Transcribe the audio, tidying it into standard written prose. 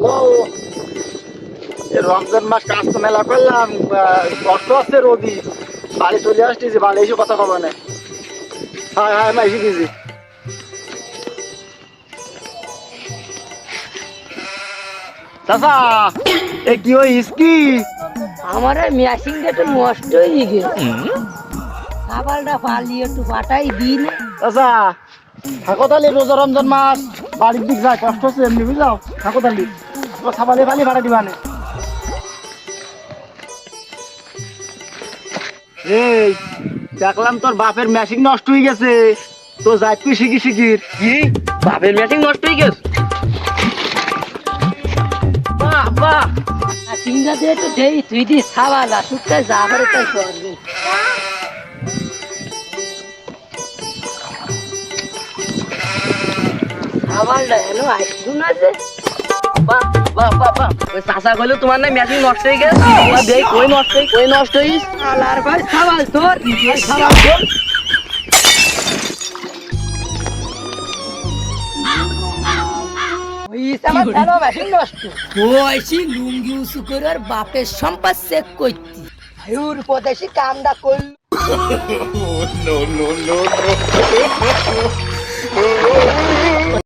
Hello, Ramzan মাস কাজ তো মেলা করলাম, কষ্ট আছে রোদি, বাড়ি চলে আসতেছি, বাড়ি এসে কথা কবে না। হ্যাঁ হ্যাঁ, আমি এসে গেছি। চাচা, এ কি হইস কি? আমার মেশিনটা একটু নষ্ট হয়ে গেছে, খাবারটা পালিয়ে একটু পাঠাই দিই না। চাচা, থাকো তাহলে, রোজা রমজান মাস বাড়ির দিক যায়, কষ্ট হচ্ছে এমনি বুঝাও, থাকো তাহলে, তোমার খাবালে পালি ভাড়া দিবা না। এই দেখলাম তোর বাপের মেশিন নষ্ট হয়ে গেছে, তো যাই তুই শিখি শিখির। কি বাপের মেশিন নষ্ট হয়ে গেছে? বাহ বাহ, মেশিনটা দিয়ে একটু দেই, তুই দিস খাবার শুটটা যাবার তাই করবি। খাবারটা এলো আইসুন আছে। বাহ বাহ বাহ বাহ, ওই চাচা কইলো তোমার না মেশিন নষ্ট হয়ে গেছে, তোমার দেই কই নষ্ট হইস। আর ভাই খাবার তোর, খাবার তোর। আমার ভালো মেশিন নষ্ট বয়সী লুঙ্গি উঁচু করে আর বাপের সম্পদ চেক করতি আয়ুর পদেশি কামটা করল।